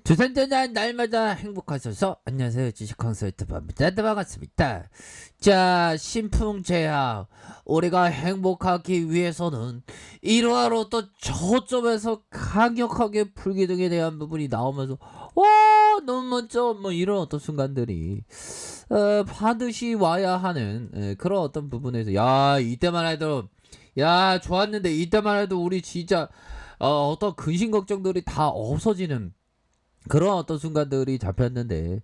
두산전자 날마다 행복하셔서 안녕하세요. 주식 컨설트 반갑습니다. 반갑습니다. 자, 신풍제약 우리가 행복하기 위해서는 이러하로 또 저점에서 강력하게 불기둥에 대한 부분이 나오면서 너무 멋져 뭐 이런 어떤 순간들이 반드시 와야 하는 그런 어떤 부분에서 야 이때만 해도 야 좋았는데 이때만 해도 우리 진짜 어떤 근심 걱정들이 다 없어지는 그런 어떤 순간들이 잡혔는데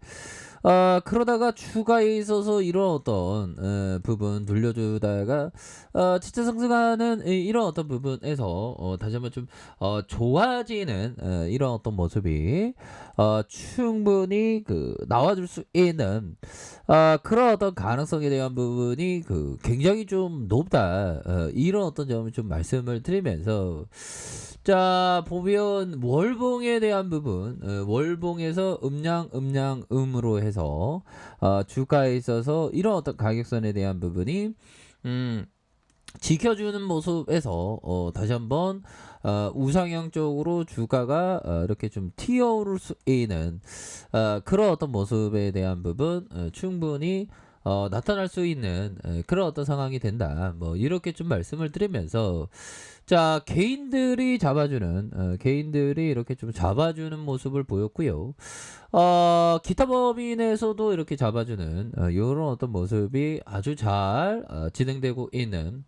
그러다가 추가에 있어서 이런 어떤 부분 돌려주다가 지차 상승하는 이런 어떤 부분에서 다시 한번 좀 좋아지는 이런 어떤 모습이 충분히 그 나와줄 수 있는 그런 어떤 가능성에 대한 부분이 그 굉장히 좀 높다 이런 어떤 점을 좀 말씀을 드리면서 자 보면 월봉에 대한 부분 월봉에서 음으로 해서 주가에 있어서 이런 어떤 가격선에 대한 부분이 지켜주는 모습에서 다시 한번 우상향 쪽으로 주가가 이렇게 좀 튀어오를 수 있는 그런 어떤 모습에 대한 부분 충분히 나타날 수 있는 그런 어떤 상황이 된다. 뭐 이렇게 좀 말씀을 드리면서 자 개인들이 잡아주는 개인들이 이렇게 좀 잡아주는 모습을 보였고요. 기타 법인에서도 이렇게 잡아주는 이런 어떤 모습이 아주 잘 진행되고 있는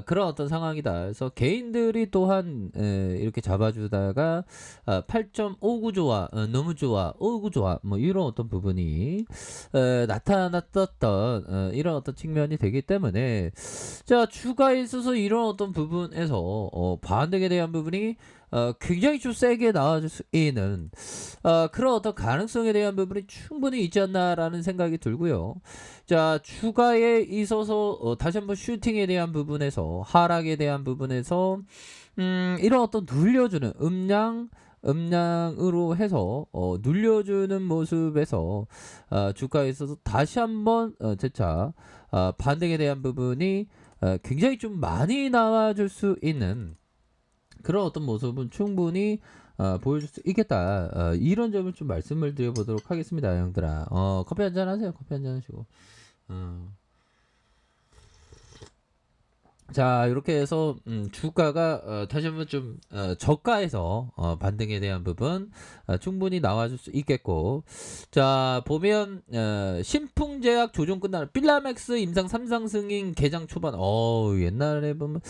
그런 어떤 상황이다. 그래서 개인들이 또한 이렇게 잡아주다가 8.59조와 너무 좋아, 어구 좋아, 뭐 이런 어떤 부분이 나타났던 이런 어떤 측면이 되기 때문에 자 주가에 있어서 이런 어떤 부분에서 반등에 대한 부분이 굉장히 좀 세게 나와줄 수 있는 그런 어떤 가능성에 대한 부분이 충분히 있지 않나라는 생각이 들고요. 자 주가에 있어서 다시 한번 슈팅에 대한 부분에서 하락에 대한 부분에서 이런 어떤 눌려주는 음량으로 해서 눌려주는 모습에서 주가에 있어서 다시 한번 재차 반등에 대한 부분이 굉장히 좀 많이 나와줄 수 있는 그런 어떤 모습은 충분히 보여줄 수 있겠다. 이런 점을 좀 말씀을 드려보도록 하겠습니다, 형들아. 커피 한잔 하세요. 커피 한잔 하시고. 자, 이렇게 해서 주가가 다시 한번 좀 저가에서 반등에 대한 부분 충분히 나와줄 수 있겠고, 자 보면 신풍제약 조정 끝나는 필라맥스 임상 3상승인 개장 초반, 옛날에 보면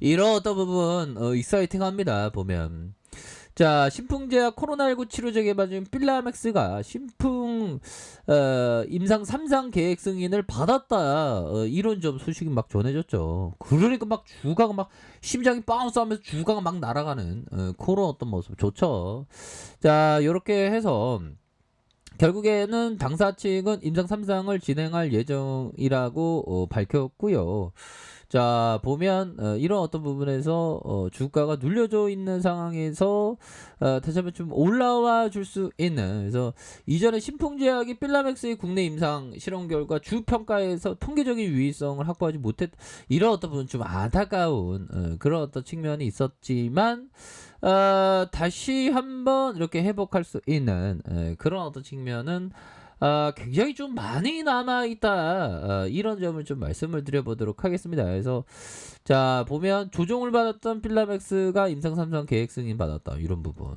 이런 어떤 부분 익사이팅합니다. 보면 자 신풍제약 코로나19 치료제 개발 중 필라맥스가 신풍 임상 3상 계획 승인을 받았다 이런 점 소식이 막 전해졌죠. 그러니까 막 주가가 막 심장이 바운스하면서 주가가 막 날아가는 그런 어떤 모습 좋죠. 자 이렇게 해서 결국에는 당사 측은 임상 3상을 진행할 예정이라고 밝혔고요. 자 보면 이런 어떤 부분에서 주가가 눌려져 있는 상황에서 다시 한번 좀 올라와 줄 수 있는, 그래서 이전에 신풍제약이 필라맥스의 국내 임상 실험 결과 주 평가에서 통계적인 유의성을 확보하지 못했, 이런 어떤 부분 좀 안타까운 그런 어떤 측면이 있었지만 다시 한번 이렇게 회복할 수 있는 그런 어떤 측면은 굉장히 좀 많이 남아있다. 이런 점을 좀 말씀을 드려보도록 하겠습니다. 그래서 자 보면 조정을 받았던 필라맥스가 임상 3상 계획 승인 받았다. 이런 부분.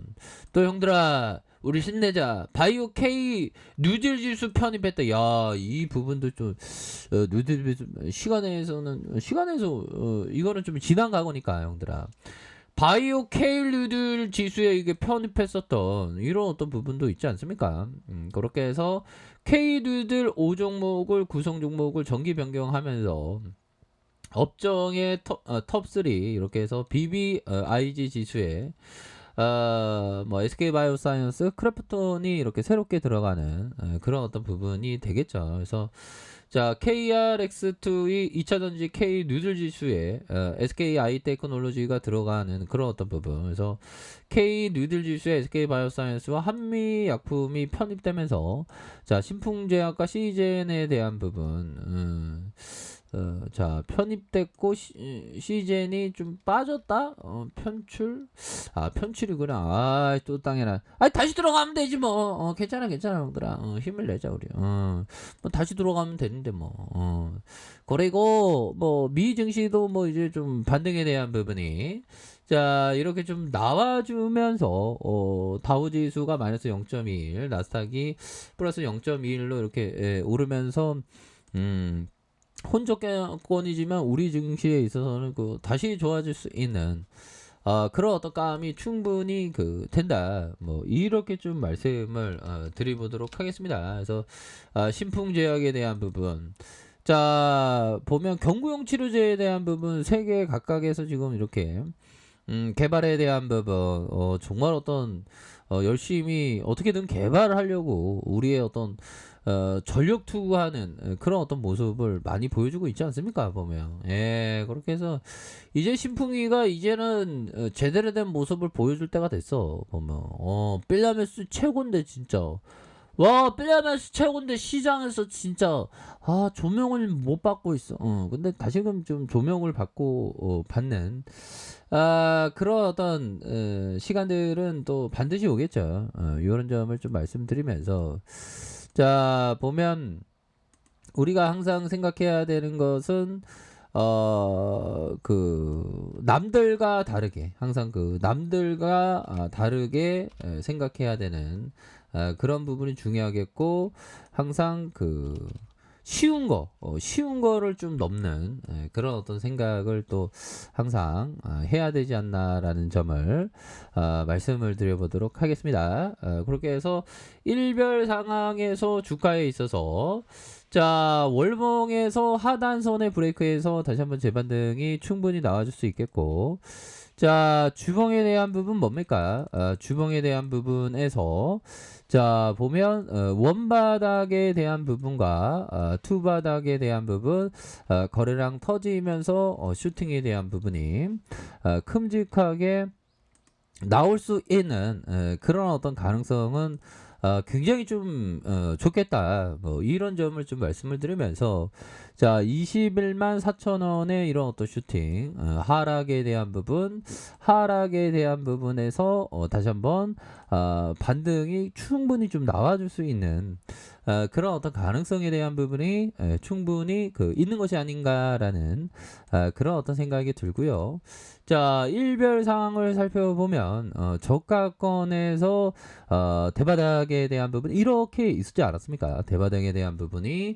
또 형들아 우리 신내자 바이오 K 뉴딜 지수 편입했다. 야 이 부분도 좀 뉴딜 시간에서 이거는 좀 지난 과거니까 형들아. 바이오 케일류들 지수에 이게 편입했었던 이런 어떤 부분도 있지 않습니까? 그렇게 해서 K류들 5종목을 구성 종목을 정기 변경하면서 업종의 톱3 이렇게 해서 BBIG 지수에 뭐 SK바이오사이언스, 크래프톤이 이렇게 새롭게 들어가는 그런 어떤 부분이 되겠죠. 그래서 자 KRX2의 2차전지 K 누들 지수에 SKI 테크놀로지가 들어가는 그런 어떤 부분. 그래서 K 누들 지수에 SK바이오사이언스와 한미약품이 편입되면서 자 신풍제약과 시젠에 대한 부분 자, 편입됐고 시즌이 좀 빠졌다. 편출이구나. 또 땅에나. 다시 들어가면 되지 뭐. 괜찮아 형들아. 힘을 내자 우리. 뭐 다시 들어가면 되는데 뭐. 그리고 뭐 미 증시도 뭐 이제 좀 반등에 대한 부분이 자, 이렇게 좀 나와주면서 다우지수가 마이너스 0.21, 나스닥이 플러스 0.21로 이렇게 오르면서 혼조권이지만 우리 증시에 있어서는 다시 좋아질 수 있는 그런 어떤 감이 충분히 된다. 뭐 이렇게 좀 말씀을 드려보도록 하겠습니다. 그래서 신풍제약에 대한 부분. 자, 보면 경구용 치료제에 대한 부분 3개 각각에서 지금 이렇게 개발에 대한 부분 정말 어떤 열심히 어떻게든 개발을 하려고 우리의 어떤 전력 투구하는 그런 어떤 모습을 많이 보여주고 있지 않습니까? 보면 그렇게 해서 이제 신풍이가 이제는 제대로 된 모습을 보여줄 때가 됐어. 보면 필라메스 최고인데 진짜 와, 필라메스 최고인데 시장에서 진짜 조명을 못 받고 있어. 근데 다시금 좀 조명을 받는 그런 어떤 시간들은 또 반드시 오겠죠. 이런 점을 좀 말씀드리면서 자, 보면 우리가 항상 생각해야 되는 것은 남들과 다르게 항상 남들과 다르게 생각해야 되는 그런 부분이 중요하겠고 항상 쉬운 거를 좀 넘는 그런 어떤 생각을 또 항상 해야 되지 않나라는 점을 말씀을 드려보도록 하겠습니다. 그렇게 해서 일별 상황에서 주가에 있어서 자, 월봉에서 하단선의 브레이크에서 다시 한번 재반등이 충분히 나와줄 수 있겠고 자, 주봉에 대한 부분 뭡니까? 주봉에 대한 부분에서 자, 보면 원바닥에 대한 부분과 투바닥에 대한 부분 거래량 터지면서 슈팅에 대한 부분이 큼직하게 나올 수 있는 그런 어떤 가능성은 굉장히 좀 좋겠다. 뭐 이런 점을 좀 말씀을 드리면서 자, 21만 4천원의 이런 어떤 슈팅 하락에 대한 부분에서 다시 한번 반등이 충분히 좀 나와줄 수 있는 그런 어떤 가능성에 대한 부분이 충분히 있는 것이 아닌가라는 그런 어떤 생각이 들고요. 자, 일별 상황을 살펴보면 저가권에서 대바닥에 대한 부분 이렇게 있지 않았습니까? 대바닥에 대한 부분이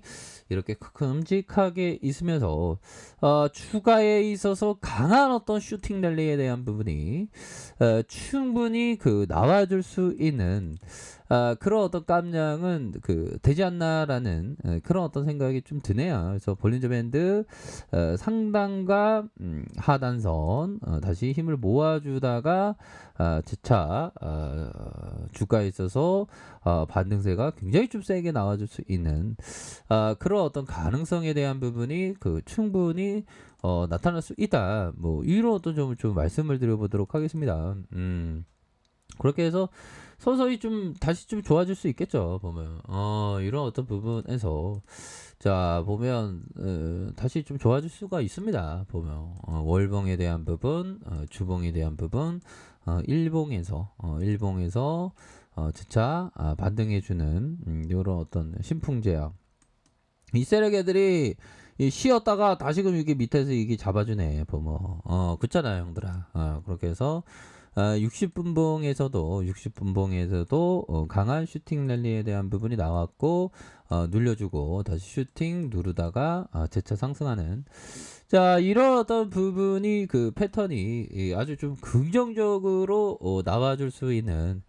이렇게 큼직하게 있으면서 추가에 있어서 강한 어떤 슈팅 랠리에 대한 부분이 충분히 나와줄 수 있는 그런 어떤 깜냥은 되지 않나라는 그런 어떤 생각이 좀 드네요. 그래서 볼린저 밴드 상단과 하단선 다시 힘을 모아주다가 재차 주가에 있어서 반등세가 굉장히 좀 세게 나와줄 수 있는 그런 어떤 가능성에 대한 부분이 충분히 나타날 수 있다. 뭐 이런 어떤 점을 좀 말씀을 드려보도록 하겠습니다. 그렇게 해서 서서히 좀 다시 좀 좋아질 수 있겠죠. 보면 이런 어떤 부분에서 자, 보면 다시 좀 좋아질 수가 있습니다. 보면 월봉에 대한 부분, 주봉에 대한 부분, 일봉에서 재차 반등해주는 이런 어떤 신풍제약 이 세력애들이 쉬었다가 다시금 이게 밑에서 이게 잡아주네. 보면 그렇잖아요 형들아. 그렇게 해서 60분봉에서도 강한 슈팅 랠리에 대한 부분이 나왔고 눌려주고 다시 슈팅 누르다가 재차 상승하는 자, 이런 어떤 부분이 패턴이 아주 좀 긍정적으로 나와줄 수 있는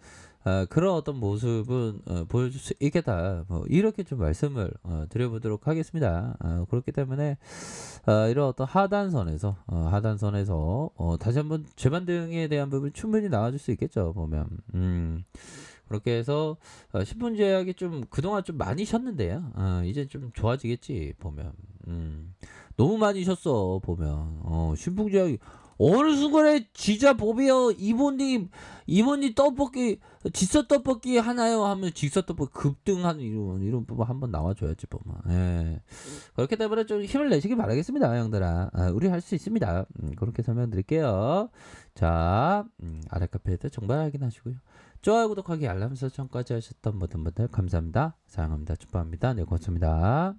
그런 어떤 모습은 보여줄 수 있겠다. 뭐 이렇게 좀 말씀을 드려보도록 하겠습니다. 그렇기 때문에 이런 어떤 하단선에서 다시 한번 재반등에 대한 부분 충분히 나와줄 수 있겠죠. 보면 그렇게 해서 신풍제약이 좀 그동안 좀 많이 쉬었는데요. 이제 좀 좋아지겠지. 보면 너무 많이 쉬었어. 보면 신풍제약이 어느 순간에 진짜 보비어 이모님 떡볶이 직서 떡볶이 하나요 하면 직서 떡볶이 급등하는 이런 부분 한번 나와줘야지 보면. 예. 그렇기 때문에 좀 힘을 내시기 바라겠습니다, 형들아. 우리 할 수 있습니다. 그렇게 설명드릴게요. 자, 아래 카페에도 정말 확인하시고요. 좋아요, 구독하기, 알람 설정까지 하셨던 모든 분들 감사합니다. 사랑합니다. 축복합니다. 네, 고맙습니다.